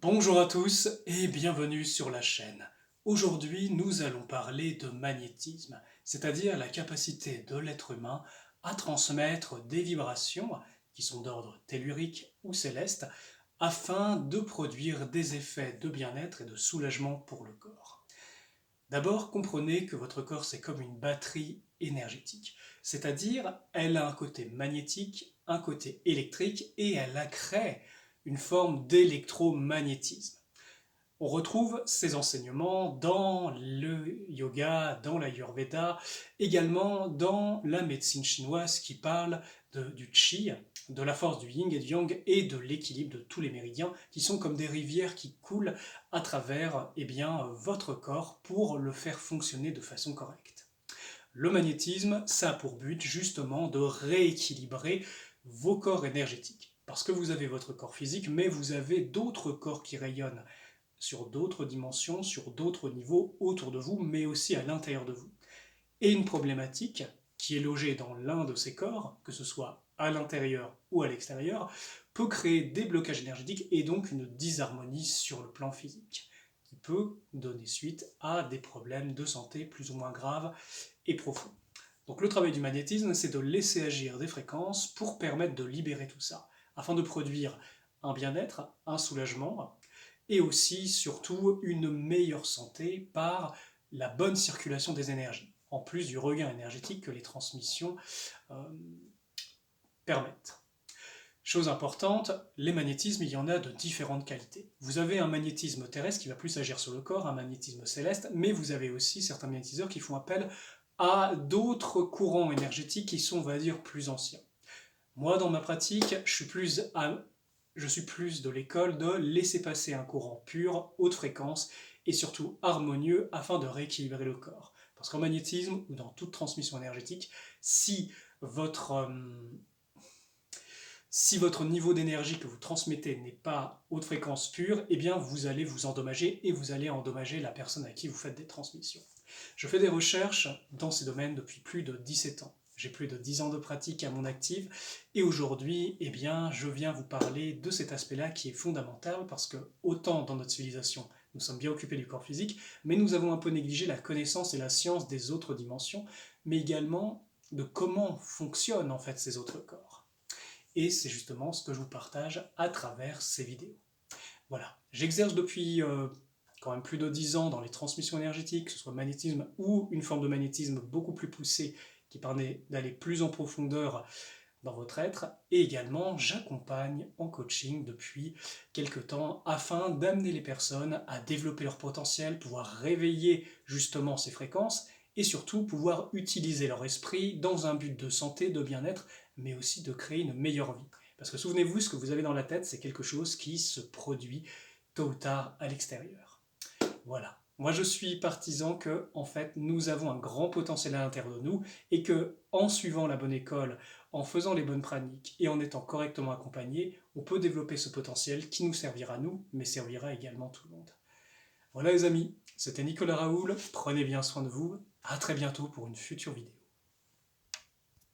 Bonjour à tous et bienvenue sur la chaîne. Aujourd'hui, nous allons parler de magnétisme, c'est-à-dire la capacité de l'être humain à transmettre des vibrations qui sont d'ordre tellurique ou céleste afin de produire des effets de bien-être et de soulagement pour le corps. D'abord, comprenez que votre corps c'est comme une batterie énergétique, c'est-à-dire elle a un côté magnétique, un côté électrique et elle crée une forme d'électromagnétisme. On retrouve ces enseignements dans le yoga, dans l'Ayurveda, également dans la médecine chinoise qui parle du qi, de la force du yin et du yang et de l'équilibre de tous les méridiens qui sont comme des rivières qui coulent à travers votre corps pour le faire fonctionner de façon correcte. Le magnétisme, ça a pour but justement de rééquilibrer vos corps énergétiques. Parce que vous avez votre corps physique, mais vous avez d'autres corps qui rayonnent sur d'autres dimensions, sur d'autres niveaux autour de vous, mais aussi à l'intérieur de vous. Et une problématique qui est logée dans l'un de ces corps, que ce soit à l'intérieur ou à l'extérieur, peut créer des blocages énergétiques et donc une disharmonie sur le plan physique, qui peut donner suite à des problèmes de santé plus ou moins graves et profonds. Donc le travail du magnétisme, c'est de laisser agir des fréquences pour permettre de libérer tout ça, afin de produire un bien-être, un soulagement, et aussi, surtout, une meilleure santé par la bonne circulation des énergies, en plus du regain énergétique que les transmissions euh, permettent. Chose importante, les magnétismes, il y en a de différentes qualités. Vous avez un magnétisme terrestre qui va plus agir sur le corps, un magnétisme céleste, mais vous avez aussi certains magnétiseurs qui font appel à d'autres courants énergétiques qui sont, on va dire, plus anciens. Moi, dans ma pratique, je suis plus de l'école de laisser passer un courant pur, haute fréquence et surtout harmonieux afin de rééquilibrer le corps. Parce qu'en magnétisme ou dans toute transmission énergétique, si votre, euh, si votre niveau d'énergie que vous transmettez n'est pas haute fréquence pure, eh bien vous allez vous endommager et vous allez endommager la personne à qui vous faites des transmissions. Je fais des recherches dans ces domaines depuis plus de 17 ans. J'ai plus de 10 ans de pratique à mon actif et aujourd'hui, eh bien, je viens vous parler de cet aspect-là qui est fondamental parce que autant dans notre civilisation, nous sommes bien occupés du corps physique, mais nous avons un peu négligé la connaissance et la science des autres dimensions, mais également de comment fonctionnent en fait ces autres corps. Et c'est justement ce que je vous partage à travers ces vidéos. Voilà, j'exerce depuis quand même plus de 10 ans dans les transmissions énergétiques, que ce soit magnétisme ou une forme de magnétisme beaucoup plus poussée qui permet d'aller plus en profondeur dans votre être, et également j'accompagne en coaching depuis quelques temps afin d'amener les personnes à développer leur potentiel, pouvoir réveiller justement ces fréquences et surtout pouvoir utiliser leur esprit dans un but de santé, de bien-être, mais aussi de créer une meilleure vie. Parce que souvenez-vous, ce que vous avez dans la tête, c'est quelque chose qui se produit tôt ou tard à l'extérieur. Voilà. Moi, je suis partisan que, en fait, nous avons un grand potentiel à l'intérieur de nous et que, en suivant la bonne école, en faisant les bonnes pratiques et en étant correctement accompagné, on peut développer ce potentiel qui nous servira nous, mais servira également tout le monde. Voilà les amis, c'était Nicolas Raoul, prenez bien soin de vous, à très bientôt pour une future vidéo.